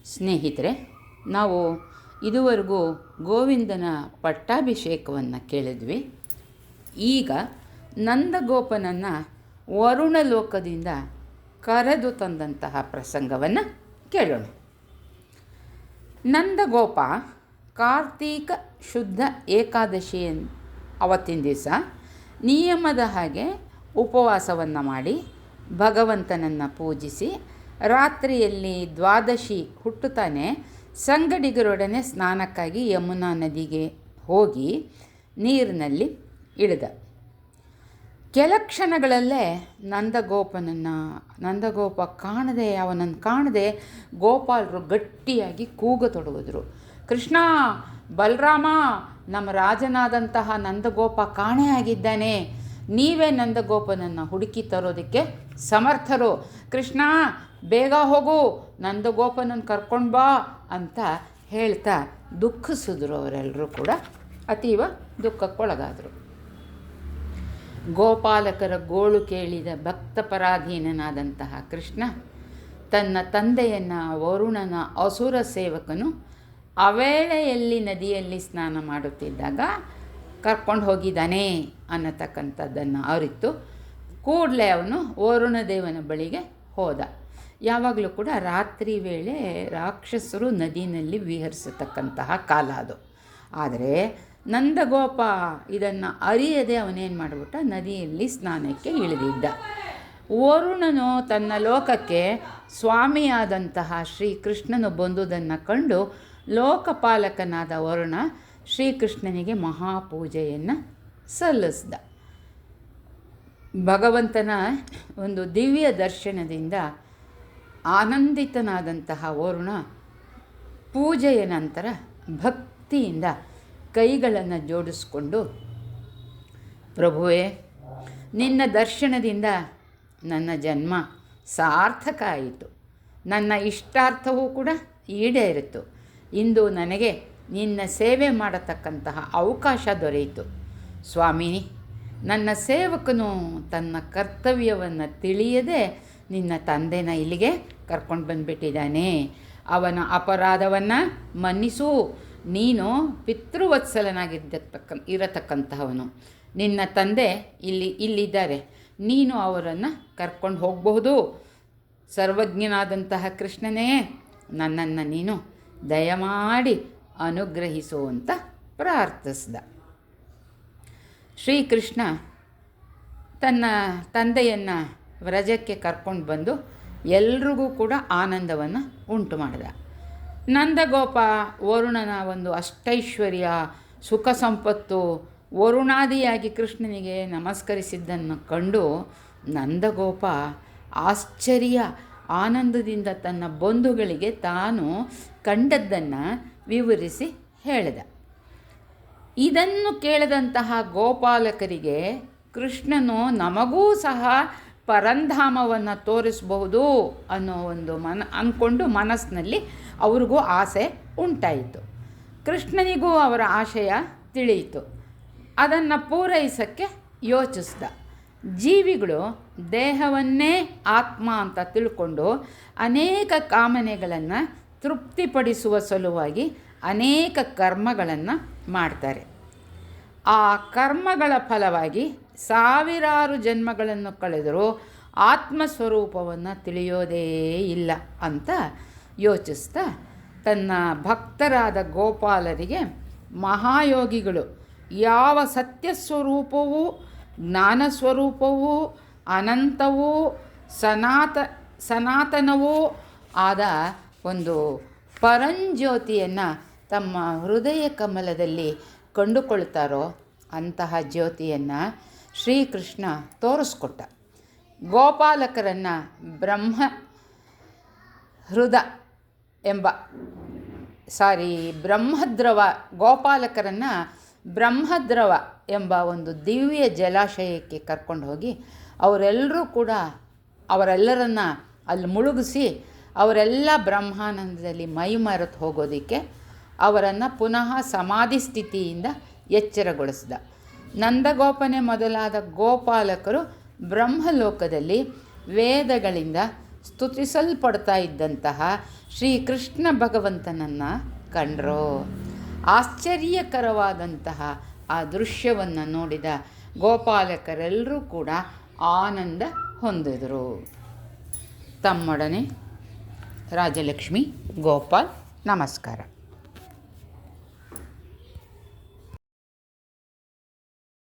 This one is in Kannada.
ಸ್ನೇಹಿತರೆ, ನಾವು ಇದುವರೆಗೂ ಗೋವಿಂದನ ಪಟ್ಟಾಭಿಷೇಕವನ್ನು ಕೇಳಿದ್ವಿ. ಈಗ ನಂದಗೋಪನನ್ನು ವರುಣ ಲೋಕದಿಂದ ಕರೆದು ತಂದಂತಹ ಪ್ರಸಂಗವನ್ನು ಕೇಳೋಣ. ನಂದಗೋಪ ಕಾರ್ತೀಕ ಶುದ್ಧ ಏಕಾದಶಿ ಅವತ್ತಿನ ದಿವಸ ನಿಯಮದ ಹಾಗೆ ಉಪವಾಸವನ್ನು ಮಾಡಿ ಭಗವಂತನನ್ನು ಪೂಜಿಸಿ ರಾತ್ರಿಯಲ್ಲಿ ದ್ವಾದಶಿ ಹುಟ್ಟುತ್ತಾನೆ ಸಂಗಡಿಗರೊಡನೆ ಸ್ನಾನಕ್ಕಾಗಿ ಯಮುನಾ ನದಿಗೆ ಹೋಗಿ ನೀರಿನಲ್ಲಿ ಇಳಿದ. ಕೆಲ ಕ್ಷಣಗಳಲ್ಲೇ ನಂದಗೋಪ ಅವನನ್ನು ಕಾಣದೆ ಗೋಪಾಲರು ಗಟ್ಟಿಯಾಗಿ ಕೂಗತೊಡಗಿದ್ರು. ಕೃಷ್ಣ, ಬಲರಾಮ, ನಮ್ಮ ರಾಜನಾದಂತಹ ನಂದಗೋಪ ಕಾಣೆಯಾಗಿದ್ದಾನೆ. ನೀವೇ ನಂದಗೋಪನನ್ನು ಹುಡುಕಿ ತರೋದಕ್ಕೆ ಸಮರ್ಥರು. ಕೃಷ್ಣ, ಬೇಗ ಹೋಗು, ನಂದಗೋಪನನ್ನು ಕರ್ಕೊಂಡು ಬಾ ಅಂತ ಹೇಳ್ತಾ ದುಃಖಿಸಿದ್ರು. ಅವರೆಲ್ಲರೂ ಕೂಡ ಅತೀವ ದುಃಖಕ್ಕೊಳಗಾದರು. ಗೋಪಾಲಕರ ಗೋಳು ಕೇಳಿದ ಭಕ್ತ ಪರಾಧೀನನಾದಂತಹ ಕೃಷ್ಣ ತನ್ನ ತಂದೆಯನ್ನು ವರುಣನ ಅಸುರ ಸೇವಕನು ಅವೇಳೆಯಲ್ಲಿ ನದಿಯಲ್ಲಿ ಸ್ನಾನ ಮಾಡುತ್ತಿದ್ದಾಗ ಕರ್ಕೊಂಡು ಹೋಗಿದ್ದಾನೆ ಅನ್ನತಕ್ಕಂಥದ್ದನ್ನು ಅರಿತು ಕೂಡಲೇ ಅವನು ವರುಣ ದೇವನ ಬಳಿಗೆ ಹೋದ. ಯಾವಾಗಲೂ ಕೂಡ ರಾತ್ರಿ ವೇಳೆ ರಾಕ್ಷಸರು ನದಿಯಲ್ಲಿ ವಿಹರಿಸತಕ್ಕಂತಹ ಕಾಲ ಅದು. ಆದರೆ ನಂದಗೋಪ ಇದನ್ನು ಅರಿಯದೆ ಅವನೇನು ಮಾಡಿಬಿಟ್ಟ, ನದಿಯಲ್ಲಿ ಸ್ನಾನಕ್ಕೆ ಇಳಿದಿದ್ದ. ವರುಣನು ತನ್ನ ಲೋಕಕ್ಕೆ ಸ್ವಾಮಿಯಾದಂತಹ ಶ್ರೀಕೃಷ್ಣನು ಬಂದುದನ್ನು ಕಂಡು ಲೋಕಪಾಲಕನಾದ ವರುಣ ಶ್ರೀಕೃಷ್ಣನಿಗೆ ಮಹಾಪೂಜೆಯನ್ನು ಸಲ್ಲಿಸಿದ. ಭಗವಂತನ ಒಂದು ದಿವ್ಯ ದರ್ಶನದಿಂದ ಆನಂದಿತನಾದಂತಹ ವರುಣ ಪೂಜೆಯ ನಂತರ ಭಕ್ತಿಯಿಂದ ಕೈಗಳನ್ನು ಜೋಡಿಸ್ಕೊಂಡು, ಪ್ರಭುವೇ, ನಿನ್ನ ದರ್ಶನದಿಂದ ನನ್ನ ಜನ್ಮ ಸಾರ್ಥಕ ಆಯಿತು, ನನ್ನ ಇಷ್ಟಾರ್ಥವೂ ಕೂಡ ಈಡೇರಿತು. ಇಂದು ನನಗೆ ನಿನ್ನ ಸೇವೆ ಮಾಡತಕ್ಕಂತಹ ಅವಕಾಶ ದೊರೆಯಿತು. ಸ್ವಾಮಿ, ನನ್ನ ಸೇವಕನು ತನ್ನ ಕರ್ತವ್ಯವನ್ನು ತಿಳಿಯದೆ ನಿನ್ನ ತಂದೆನ ಇಲ್ಲಿಗೆ ಕರ್ಕೊಂಡು ಬಂದುಬಿಟ್ಟಿದ್ದಾನೆ. ಅವನ ಅಪರಾಧವನ್ನು ಮನ್ನಿಸು. ನೀನು ಇರತಕ್ಕಂತಹವನು. ನಿನ್ನ ತಂದೆ ಇಲ್ಲಿದ್ದಾರೆ. ನೀನು ಅವರನ್ನು ಕರ್ಕೊಂಡು ಹೋಗಬಹುದು. ಸರ್ವಜ್ಞನಾದಂತಹ ಕೃಷ್ಣನೇ, ನನ್ನನ್ನು ನೀನು ದಯಮಾಡಿ ಅನುಗ್ರಹಿಸು ಅಂತ ಪ್ರಾರ್ಥಿಸಿದ. ಶ್ರೀಕೃಷ್ಣ ತನ್ನ ತಂದೆಯನ್ನು ವ್ರಜಕ್ಕೆ ಕರ್ಕೊಂಡು ಬಂದು ಎಲ್ರಿಗೂ ಕೂಡ ಆನಂದವನ್ನು ಉಂಟು ಮಾಡಿದ. ನಂದಗೋಪ ವರುಣನ ಒಂದು ಅಷ್ಟೈಶ್ವರ್ಯ, ಸುಖ ಸಂಪತ್ತು, ವರುಣಾದಿಯಾಗಿ ಕೃಷ್ಣನಿಗೆ ನಮಸ್ಕರಿಸಿದ್ದನ್ನು ಕಂಡು ನಂದಗೋಪ ಆಶ್ಚರ್ಯ ಆನಂದದಿಂದ ತನ್ನ ಬಂಧುಗಳಿಗೆ ತಾನು ಕಂಡದ್ದನ್ನು ವಿವರಿಸಿ ಹೇಳಿದ. ಇದನ್ನು ಕೇಳಿದಂತಹ ಗೋಪಾಲಕರಿಗೆ ಕೃಷ್ಣನು ನಮಗೂ ಸಹ ಪರಂಧಾಮವನ್ನು ತೋರಿಸಬಹುದು ಅನ್ನೋ ಒಂದು ಅಂದ್ಕೊಂಡು ಮನಸ್ಸಿನಲ್ಲಿ ಅವ್ರಿಗೂ ಆಸೆ ಉಂಟಾಯಿತು. ಕೃಷ್ಣನಿಗೂ ಅವರ ಆಶಯ ತಿಳಿಯಿತು. ಅದನ್ನು ಪೂರೈಸೋಕ್ಕೆ ಯೋಚಿಸ್ದ. ಜೀವಿಗಳು ದೇಹವನ್ನೇ ಆತ್ಮ ಅಂತ ತಿಳ್ಕೊಂಡು ಅನೇಕ ಕಾಮನೆಗಳನ್ನು ತೃಪ್ತಿಪಡಿಸುವ ಸಲುವಾಗಿ ಅನೇಕ ಕರ್ಮಗಳನ್ನು ಮಾಡ್ತಾರೆ. ಆ ಕರ್ಮಗಳ ಫಲವಾಗಿ ಸಾವಿರಾರು ಜನ್ಮಗಳನ್ನು ಕಳೆದರೂ ಆತ್ಮಸ್ವರೂಪವನ್ನು ತಿಳಿಯೋದೇ ಇಲ್ಲ ಅಂತ ಯೋಚಿಸ್ತಾ ತನ್ನ ಭಕ್ತರಾದ ಗೋಪಾಲರಿಗೆ ಮಹಾಯೋಗಿಗಳು ಯಾವ ಸತ್ಯಸ್ವರೂಪವೂ ಜ್ಞಾನಸ್ವರೂಪವೂ ಅನಂತವೂ ಸನಾತನವೂ ಆದ ಒಂದು ಪರಂಜ್ಯೋತಿಯನ್ನು ತಮ್ಮ ಹೃದಯ ಕಮಲದಲ್ಲಿ ಕಂಡುಕೊಳ್ತಾರೋ ಅಂತಹ ಜ್ಯೋತಿಯನ್ನು ಶ್ರೀಕೃಷ್ಣ ತೋರಿಸ್ಕೊಟ್ಟ. ಗೋಪಾಲಕರನ್ನು ಗೋಪಾಲಕರನ್ನು ಬ್ರಹ್ಮದ್ರವ ಎಂಬ ಒಂದು ದಿವ್ಯ ಜಲಾಶಯಕ್ಕೆ ಕರ್ಕೊಂಡು ಹೋಗಿ ಅವರೆಲ್ಲರನ್ನ ಅಲ್ಲಿ ಮುಳುಗಿಸಿ ಅವರೆಲ್ಲ ಬ್ರಹ್ಮಾನಂದದಲ್ಲಿ ಮೈಮರೆತು ಹೋಗೋದಕ್ಕೆ ಅವರನ್ನು ಪುನಃ ಸಮಾಧಿ ಸ್ಥಿತಿಯಿಂದ ಎಚ್ಚರಗೊಳಿಸಿದ. ನಂದಗೋಪನೆ ಮೊದಲಾದ ಗೋಪಾಲಕರು ಬ್ರಹ್ಮಲೋಕದಲ್ಲಿ ವೇದಗಳಿಂದ ಸ್ತುತಿಸಲ್ಪಡ್ತಾ ಇದ್ದಂತಹ ಶ್ರೀಕೃಷ್ಣ ಭಗವಂತನನ್ನು ಕಂಡರು. ಆಶ್ಚರ್ಯಕರವಾದಂತಹ ಆ ದೃಶ್ಯವನ್ನು ನೋಡಿದ ಗೋಪಾಲಕರೆಲ್ಲರೂ ಕೂಡ ಆನಂದ ಹೊಂದಿದರು. ತಮ್ಮೊಡನೆ ರಾಜಲಕ್ಷ್ಮಿ ಗೋಪಾಲ್. ನಮಸ್ಕಾರ.